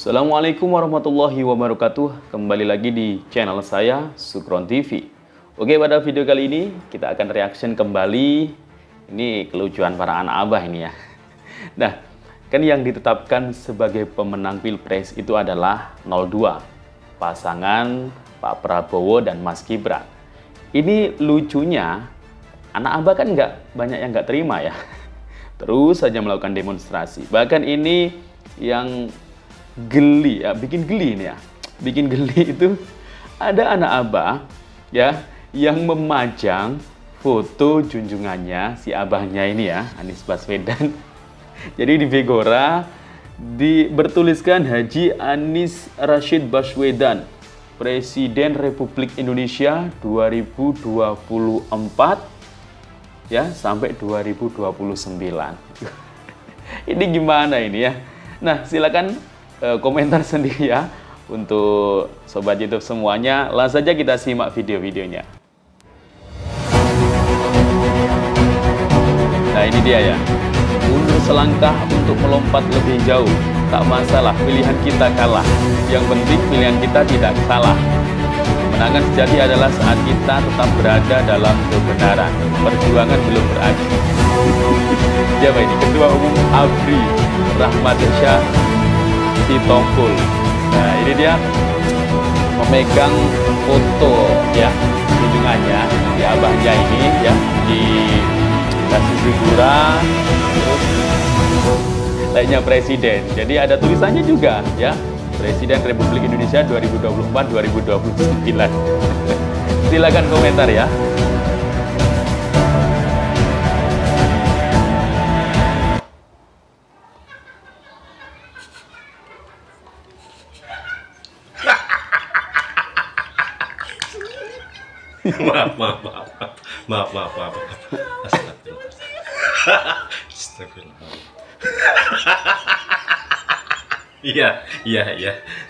Assalamualaikum warahmatullahi wabarakatuh. Kembali lagi di channel saya, Sukron TV. Oke, pada video kali ini kita akan reaction kembali. Ini kelucuan para anak abah ini ya. Nah, kan yang ditetapkan sebagai pemenang Pilpres itu adalah 02, pasangan Pak Prabowo dan Mas Gibran. Ini lucunya, anak abah kan banyak yang nggak terima ya. Terus saja melakukan demonstrasi. Bahkan ini yang geli ya, bikin geli ini ya. Bikin geli itu ada anak abah ya yang memajang foto junjungannya si abahnya ini ya, Anies Baswedan. Jadi di Begora bertuliskan Haji Anies Rashid Baswedan, Presiden Republik Indonesia 2024 ya sampai 2029. Ini gimana ini ya? Nah, silakan komentar sendiri ya untuk sobat YouTube semuanya. Langsung saja kita simak video-videonya. Nah, ini dia ya. Mundur selangkah untuk melompat lebih jauh. Tak masalah pilihan kita kalah. Yang penting pilihan kita tidak salah. Kemenangan sejati adalah saat kita tetap berada dalam kebenaran. Perjuangan belum berakhir. Siapa ini? Ketua Umum ABRI, Rahmatsyah Sitompul. Nah, ini dia memegang foto ya junjungannya di abahnya ini ya, di kasih figura, terus lainnya presiden. Jadi ada tulisannya juga ya, Presiden Republik Indonesia 2024-2029. Silakan komentar ya. Maaf. Astagfirullah. Iya.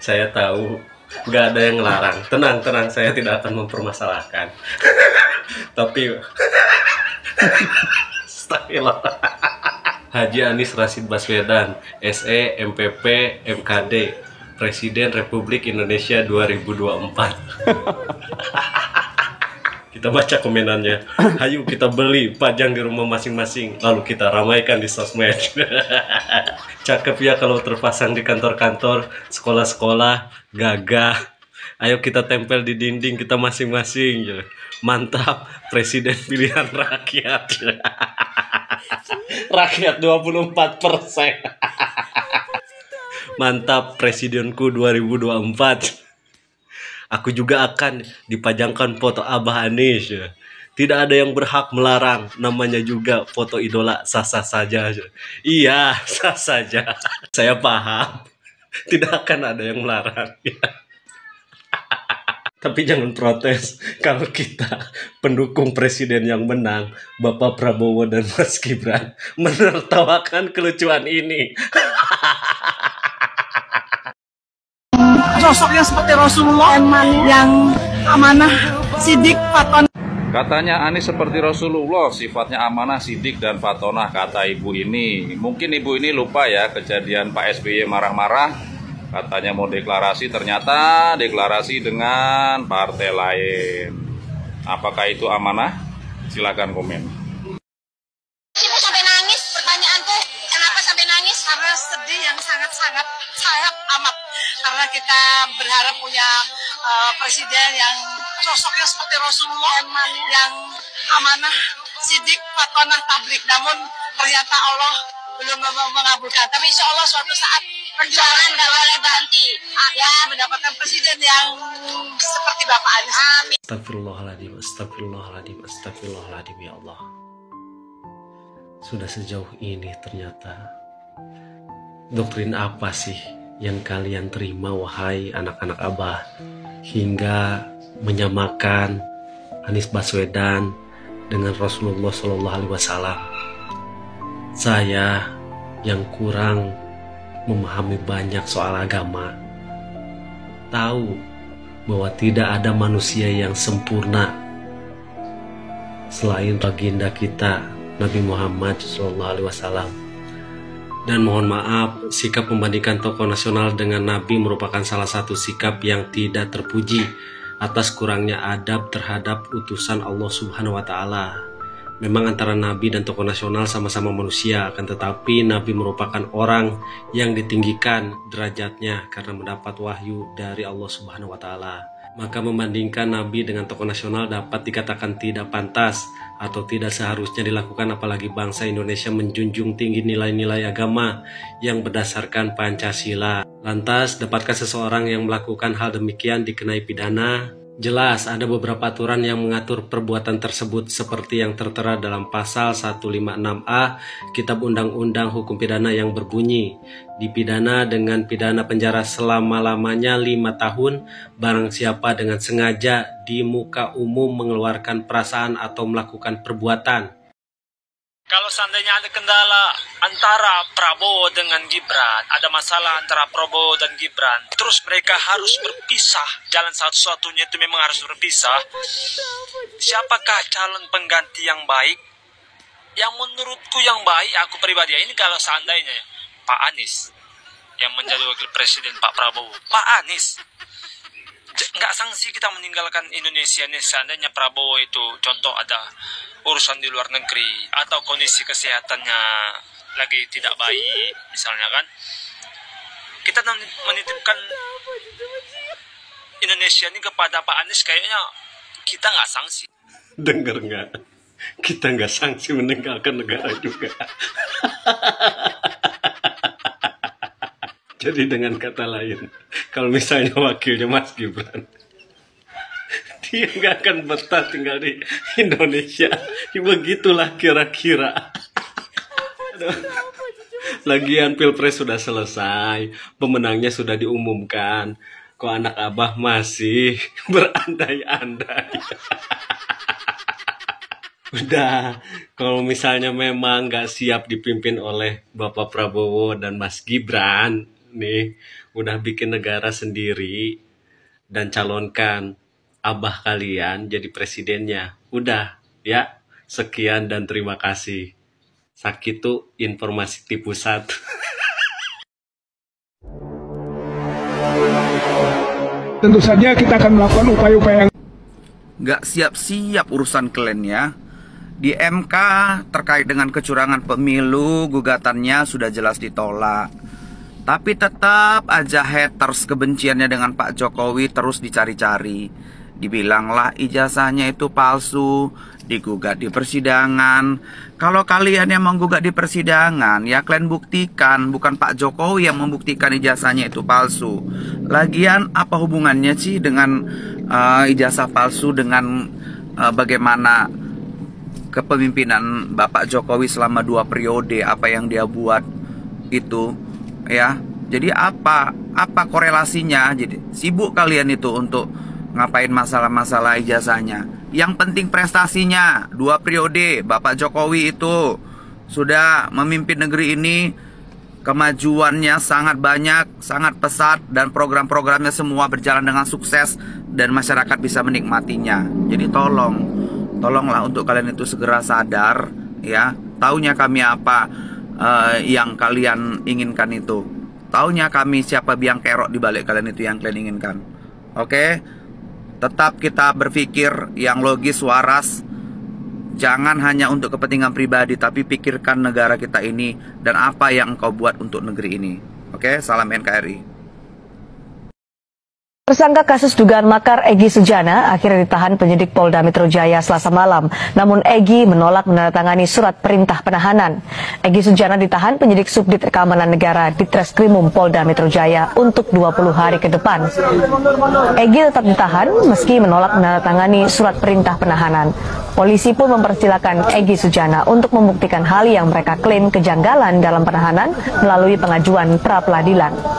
Saya tahu nggak ada yang ngelarang. Tenang, saya tidak akan mempermasalahkan. Tapi, astagfirullah. Haji Anies Rashid Baswedan, SE, MPP, MKD, Presiden Republik Indonesia 2024. Kita baca komenannya. Hayu kita beli, pajang di rumah masing-masing, lalu kita ramaikan di sosmed. Cakep ya kalau terpasang di kantor-kantor, sekolah-sekolah, gagah. Ayo kita tempel di dinding kita masing-masing. Mantap, presiden pilihan rakyat. Rakyat 24%. Mantap, presidenku 2024. Aku juga akan dipajangkan foto Abah Anies. Tidak ada yang berhak melarang. Namanya juga foto idola, sah-sah saja. Iya, sah saja. Saya paham. Tidak akan ada yang melarang. Tapi jangan protes kalau kita pendukung presiden yang menang, Bapak Prabowo dan Mas Gibran, menertawakan kelucuan ini. Sosoknya seperti Rasulullah yang amanah, sidik, fatonah. Katanya Anies seperti Rasulullah, sifatnya amanah, sidik, dan fatonah, kata ibu ini. Mungkin ibu ini lupa ya kejadian Pak SBY marah-marah, katanya mau deklarasi, ternyata deklarasi dengan partai lain. Apakah itu amanah? Silakan komen. Ibu sampai nangis, pertanyaanku, kenapa sampai nangis? Karena sedih yang sangat-sangat amat. Karena kita berharap punya presiden yang sosoknya seperti Rasulullah, yang amanah, sidik, fatonah, tablik. Namun ternyata Allah belum mengabulkan. Tapi insya Allah suatu saat Perjuangan gak boleh berhenti. ya mendapatkan presiden yang seperti Bapak Anies. Amin. Astagfirullahaladzim, ya Allah. Sudah sejauh ini ternyata. Doktrin apa sih yang kalian terima, wahai anak-anak Abah, hingga menyamakan Anies Baswedan dengan Rasulullah SAW? Saya yang kurang memahami banyak soal agama, tahu bahwa tidak ada manusia yang sempurna selain baginda kita Nabi Muhammad SAW. Dan mohon maaf, sikap membandingkan tokoh nasional dengan Nabi merupakan salah satu sikap yang tidak terpuji atas kurangnya adab terhadap utusan Allah Subhanahu wa Ta'ala. Memang antara Nabi dan tokoh nasional sama-sama manusia, akan tetapi Nabi merupakan orang yang ditinggikan derajatnya karena mendapat wahyu dari Allah Subhanahu wa Ta'ala. Maka membandingkan Nabi dengan tokoh nasional dapat dikatakan tidak pantas atau tidak seharusnya dilakukan, apalagi bangsa Indonesia menjunjung tinggi nilai-nilai agama yang berdasarkan Pancasila. Lantas, dapatkah seseorang yang melakukan hal demikian dikenai pidana? Jelas ada beberapa aturan yang mengatur perbuatan tersebut seperti yang tertera dalam pasal 156A Kitab Undang-Undang Hukum Pidana yang berbunyi, dipidana dengan pidana penjara selama-lamanya 5 tahun barang siapa dengan sengaja di muka umum mengeluarkan perasaan atau melakukan perbuatan. Kalau seandainya ada kendala antara Prabowo dengan Gibran, ada masalah antara Prabowo dan Gibran, terus mereka harus berpisah, jalan satu-satunya itu memang harus berpisah. Siapakah calon pengganti yang baik? Yang menurutku yang baik, aku pribadi, ini kalau seandainya Pak Anies yang menjadi wakil presiden Pak Prabowo, Pak Anies. Nggak sanksi kita meninggalkan Indonesia ini seandainya Prabowo itu contoh ada urusan di luar negeri atau kondisi kesehatannya lagi tidak baik misalnya kan, kita menitipkan Indonesia ini kepada Pak Anies, kayaknya kita nggak sanksi. Dengar nggak? Kita nggak sanksi meninggalkan negara juga. Jadi dengan kata lain, kalau misalnya wakilnya Mas Gibran, dia nggak akan betah tinggal di Indonesia. Begitulah kira-kira. Lagian Pilpres sudah selesai, pemenangnya sudah diumumkan. Kok anak abah masih berandai-andai? Udah, kalau misalnya memang nggak siap dipimpin oleh Bapak Prabowo dan Mas Gibran, nih udah bikin negara sendiri dan calonkan abah kalian jadi presidennya. Udah ya, sekian dan terima kasih. Sakitu informasi tipu 1. Tentu saja kita akan melakukan upaya-upaya yang nggak siap-siap urusan kliennya. Di MK terkait dengan kecurangan pemilu, gugatannya sudah jelas ditolak. Tapi tetap aja haters kebenciannya dengan Pak Jokowi terus dicari-cari. Dibilanglah ijazahnya itu palsu, digugat di persidangan. Kalau kalian yang menggugat di persidangan, ya kalian buktikan, bukan Pak Jokowi yang membuktikan ijazahnya itu palsu. Lagian apa hubungannya sih dengan ijazah palsu dengan bagaimana kepemimpinan Bapak Jokowi selama 2 periode, apa yang dia buat itu, ya. Jadi apa korelasinya? Jadi sibuk kalian itu untuk ngapain masalah-masalah ijazahnya. Yang penting prestasinya. 2 periode Bapak Jokowi itu sudah memimpin negeri ini, kemajuannya sangat banyak, sangat pesat, dan program-programnya semua berjalan dengan sukses dan masyarakat bisa menikmatinya. Jadi tolonglah untuk kalian itu segera sadar, ya. Taunya kami apa yang kalian inginkan itu. Taunya kami siapa biang kerok di balik kalian itu yang kalian inginkan. Oke? Tetap kita berpikir yang logis, waras. Jangan hanya untuk kepentingan pribadi, tapi pikirkan negara kita ini dan apa yang engkau buat untuk negeri ini. Oke? Salam NKRI. Tersangka kasus dugaan makar Egy Sujana akhirnya ditahan penyidik Polda Metro Jaya Selasa malam. Namun Egy menolak menandatangani surat perintah penahanan. Egy Sujana ditahan penyidik Subdit Keamanan Negara Ditreskrimum Polda Metro Jaya untuk 20 hari ke depan. Egy tetap ditahan meski menolak menandatangani surat perintah penahanan. Polisi pun mempersilahkan Egy Sujana untuk membuktikan hal yang mereka klaim kejanggalan dalam penahanan melalui pengajuan pra-peradilan.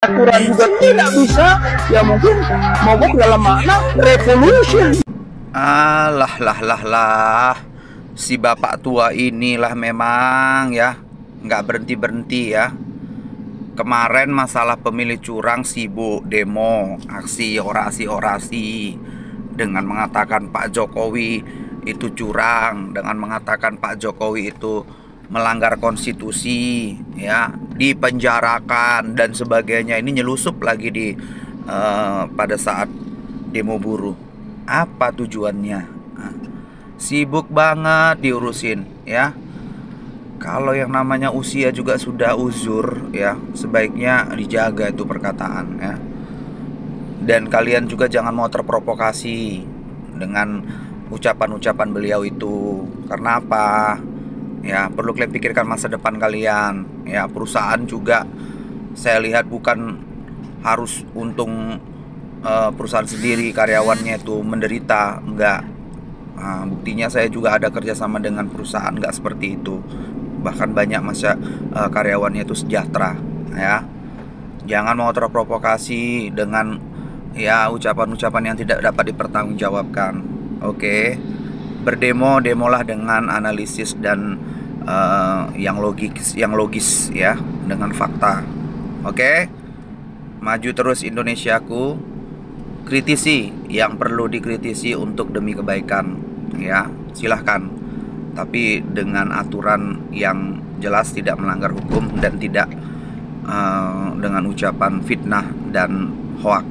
aturan juga tidak bisa, ya mungkin mogok dalam makna revolution. Si bapak tua inilah memang ya nggak berhenti ya. Kemarin masalah pemilih curang sibuk demo, aksi, orasi dengan mengatakan Pak Jokowi itu curang, dengan mengatakan Pak Jokowi itu melanggar konstitusi, ya, dipenjarakan dan sebagainya. Ini nyelusup lagi di pada saat demo buruh. Apa tujuannya? Sibuk banget diurusin, ya. Kalau yang namanya usia juga sudah uzur, ya, sebaiknya dijaga itu perkataan, ya. Dan kalian juga jangan mau terprovokasi dengan ucapan-ucapan beliau itu. Karena apa? Ya, perlu kalian pikirkan masa depan kalian. Ya, perusahaan juga saya lihat bukan harus untung perusahaan sendiri, karyawannya itu menderita, enggak. Buktinya saya juga ada kerjasama dengan perusahaan, enggak seperti itu. Bahkan banyak karyawannya itu sejahtera, ya. Jangan mau terprovokasi dengan ya ucapan-ucapan yang tidak dapat dipertanggungjawabkan. Oke. Demolah dengan analisis dan yang logis, ya, dengan fakta. Oke. Maju terus Indonesiaku. Kritisi yang perlu dikritisi untuk demi kebaikan, ya, silahkan, tapi dengan aturan yang jelas, tidak melanggar hukum dan tidak dengan ucapan fitnah dan hoak.